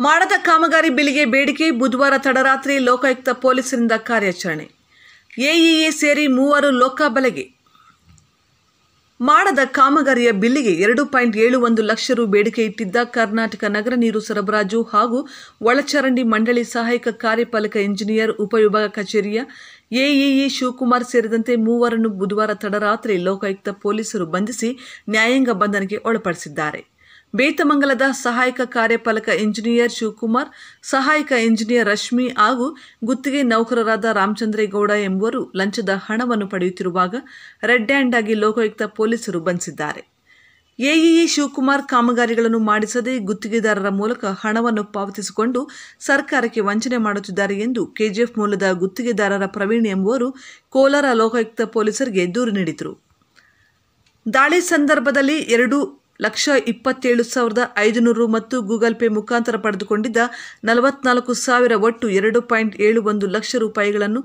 ಮಾಡದ ಕಾಮಗಾರಿ ಬಿಲ್ಗೆ ಬೇಡಿಕೆ ಬುಧವಾರ ತಡರಾತ್ರಿ ಲೋಕಾಯುಕ್ತ ಪೊಲೀಸರಿಂದ ಕಾರ್ಯಾಚರಣೆ. ಎಇಎ ಸೇರಿ 3 ಲೋಕಾಬಲೆಗೆ. ಮಾಡದ ಕಾಮಗಾರಿಯ ಬಿಲ್ಲಿಗೆ 2.71 ಲಕ್ಷ ರು ಬೇಡಿಕೆ ಇಟ್ಟಿದ್ದ ಕರ್ನಾಟಕ ನಗರ ನೀರು ಸರಬರಾಜು ಹಾಗೂ ಒಳಚರಂಡಿ ಮಂಡಳಿ ಸಹಾಯಕ ಕಾರ್ಯಪಾಲಕ ಇಂಜಿನಿಯರ್ ಉಪವಿಭಾಗ ಕಚೇರಿಯ ಎಇಇ ಶಿವಕುಮಾರ್ ಸೇರಿದಂತೆ 3 ಬುಧವಾರ ತಡರಾತ್ರಿ ಲೋಕಾಯುಕ್ತ ಪೊಲೀಸರು ಬಂಧಿಸಿ ನ್ಯಾಯಾಂಗ ಬಂಧನಕ್ಕೆ ಒಳಪಡಿಸಿದ್ದಾರೆ. ಬೇತಮಂಗಲದ ಸಹಾಯಕ ಕಾರ್ಯಪಾಲಕ ಇಂಜಿನಿಯರ್ ಶಿವಕುಮಾರ್, ಸಹಾಯಕ ಇಂಜಿನಿಯರ್ ರಶ್ಮಿ ಹಾಗೂ ಗುತ್ತಿಗೆ ನೌಕರರಾದ ರಾಮಚಂದ್ರೇಗೌಡ ಎಂಬುವರು ಲಂಚದ ಹಣವನ್ನು ಪಡೆಯುತ್ತಿರುವಾಗ ರೆಡ್ ಹ್ಯಾಂಡ್ ಆಗಿ ಲೋಕಾಯುಕ್ತ ಪೊಲೀಸರು ಬಂಧಿಸಿದ್ದಾರೆ. ಎಇಇ ಶಿವಕುಮಾರ್ ಕಾಮಗಾರಿಗಳನ್ನು ಮಾಡಿಸದೆ ಗುತ್ತಿಗೆದಾರರ ಮೂಲಕ ಹಣವನ್ನು ಪಾವತಿಸಿಕೊಂಡು ಸರ್ಕಾರಕ್ಕೆ ವಂಚನೆ ಮಾಡುತ್ತಿದ್ದಾರೆ ಎಂದು ಕೆಜಿಎಫ್ ಮೂಲದ ಗುತ್ತಿಗೆದಾರರ ಪ್ರವೀಣ್ ಎಂಬುವರು ಕೋಲಾರ ಲೋಕಾಯುಕ್ತ ಪೊಲೀಸರಿಗೆ ದೂರು ನೀಡಿದರು. ದಾಳಿ ಸಂದರ್ಭದಲ್ಲಿ 2,27,500 ಮತ್ತು ಗೂಗಲ್ ಪೇ ಮುಖಾಂತರ ಪಡೆದುಕೊಂಡಿದ್ದ 44,000 ಒಟ್ಟು 2.71 ಲಕ್ಷ ರೂಪಾಯಿಗಳನ್ನು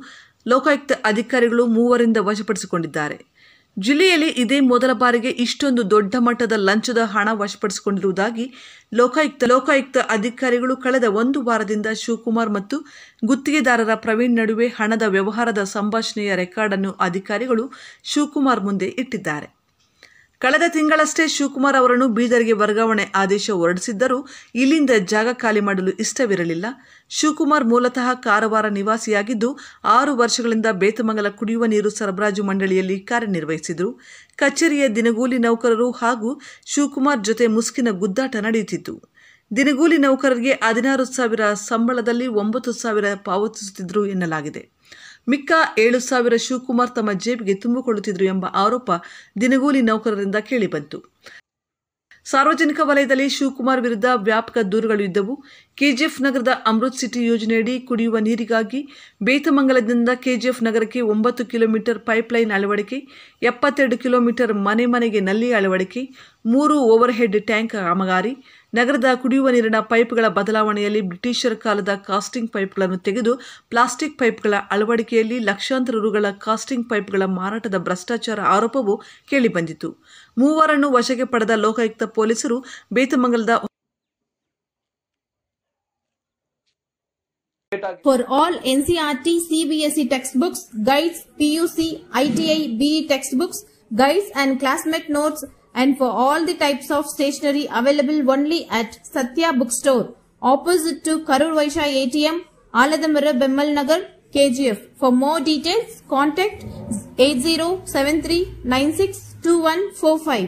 ಲೋಕಾಯುಕ್ತ ಅಧಿಕಾರಿಗಳು 3ರಿಂದ ವಶಪಡಿಸಿಕೊಂಡಿದ್ದಾರೆ. ಜಿಲ್ಲೆಯಲ್ಲಿ ಇದೇ ಮೊದಲ ಬಾರಿಗೆ ಇಷ್ಟೊಂದು ದೊಡ್ಡ ಮಟ್ಟದ ಲಂಚದ ಹಣ ವಶಪಡಿಸಿಕೊಂಡಿರುವುದಾಗಿ ಲೋಕಾಯುಕ್ತ ಅಧಿಕಾರಿಗಳು ಕಳೆದ 1 ವಾರದಿಂದ ಶಿವಕುಮಾರ್ ಮತ್ತು ಗುತ್ತಿಗೆದಾರರ ಪ್ರವೀಣ್ ನಡುವೆ ಹಣದ ವ್ಯವಹಾರದ ಸಂಭಾಷಣೆಯ ರೆಕಾರ್ಡ್ ಅನ್ನು ಅಧಿಕಾರಿಗಳು ಶಿವಕುಮಾರ್ ಮುಂದೆ ಇಟ್ಟಿದ್ದಾರೆ. ಕಳೆದ ತಿಂಗಳಷ್ಟೇ ಶಿವಕುಮಾರ್ ಅವರನ್ನು ಬೀದರ್ಗೆ ವರ್ಗಾವಣೆ ಆದೇಶ ಹೊರಡಿಸಿದ್ದರೂ ಇಲ್ಲಿಂದ ಜಾಗ ಖಾಲಿ ಮಾಡಲು ಇಷ್ಟವಿರಲಿಲ್ಲ. ಶಿವಕುಮಾರ್ ಮೂಲತಃ ಕಾರವಾರ ನಿವಾಸಿಯಾಗಿದ್ದು 6 ವರ್ಷಗಳಿಂದ ಬೇತಮಂಗಲ ಕುಡಿಯುವ ನೀರು ಸರಬರಾಜು ಮಂಡಳಿಯಲ್ಲಿ ಕಾರ್ಯನಿರ್ವಹಿಸಿದರು. ಕಚೇರಿಯ ದಿನಗೂಲಿ ನೌಕರರು ಹಾಗೂ ಶಿವಕುಮಾರ್ ಜೊತೆ ಮುಸುಕಿನ ಗುದ್ದಾಟ ನಡೆಯುತ್ತಿತ್ತು. ದಿನಗೂಲಿ ನೌಕರರಿಗೆ 16,000 ಸಂಬಳದಲ್ಲಿ 9,000 ಪಾವತಿಸುತ್ತಿದ್ದರು ಎನ್ನಲಾಗಿದೆ. ಮಿಕ್ಕ 7,000 ಶಿವಕುಮಾರ್ ತಮ್ಮ ಜೇಬಿಗೆ ತುಂಬಿಕೊಳ್ಳುತ್ತಿದ್ದರು ಎಂಬ ಆರೋಪ ದಿನಗೂಲಿ ನೌಕರರಿಂದ ಕೇಳಿಬಂತು. ಸಾರ್ವಜನಿಕ ವಲಯದಲ್ಲಿ ಶಿವಕುಮಾರ್ ವಿರುದ್ಧ ವ್ಯಾಪಕ ದೂರುಗಳು ಇದ್ದವು. ಕೆಜಿಎಫ್ ನಗರದ ಅಮೃತ್ ಸಿಟಿ ಯೋಜನೆಯಡಿ ಕುಡಿಯುವ ನೀರಿಗಾಗಿ ಬೇತಮಂಗಲದಿಂದ ಕೆಜಿಎಫ್ ನಗರಕ್ಕೆ 9 ಕಿಲೋಮೀಟರ್ ಪೈಪ್ಲೈನ್ ಅಳವಡಿಕೆ, 72 ಕಿಲೋಮೀಟರ್ ಮನೆ ಮನೆಗೆ ನಲ್ಲಿ ಅಳವಡಿಕೆ, 3 ಓವರ್ ಹೆಡ್ ಟ್ಯಾಂಕ್ ಕಾಮಗಾರಿ, ನಗರದ ಕುಡಿಯುವ ನೀರಿನ ಪೈಪ್ಗಳ ಬದಲಾವಣೆಯಲ್ಲಿ ಬ್ರಿಟಿಷರ ಕಾಲದ ಕಾಸ್ಟಿಂಗ್ ಪೈಪ್ಗಳನ್ನು ತೆಗೆದು ಪ್ಲಾಸ್ಟಿಕ್ ಪೈಪ್ಗಳ ಅಳವಡಿಕೆಯಲ್ಲಿ ಲಕ್ಷಾಂತರ ರುಗಳ ಕಾಸ್ಟಿಂಗ್ ಪೈಪ್ಗಳ ಮಾರಾಟದ ಭ್ರಷ್ಟಾಚಾರ ಆರೋಪವು ಕೇಳಿಬಂದಿತು. 3 ವಶಕ್ಕೆ ಪಡೆದ ಲೋಕಾಯುಕ್ತ ಪೊಲೀಸರು ಬೇತಮಂಗಲದ For all NCERT, CBSE textbooks, guides, PUC, ITI, BE textbooks, guides and classmate notes, and for all the types of stationery available only at Satya Bookstore, opposite to Karur Vaishya ATM, Aladamara, Bemmal Nagar, KGF. For more details, contact 8073962145.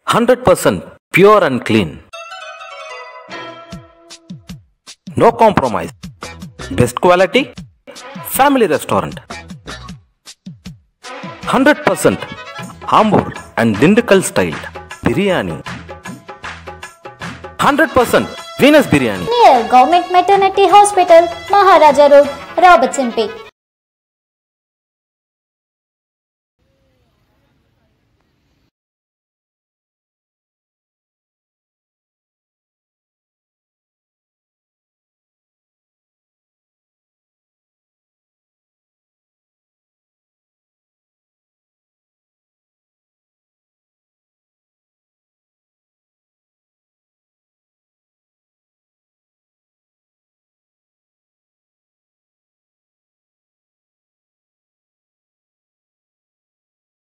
100% pure and clean. No compromise. Best quality. Family restaurant. 100% Hambur and Dindukal style biryani. 100% Venus biryani. Near Government Maternity Hospital, Maharaja Road, Robertson Peak.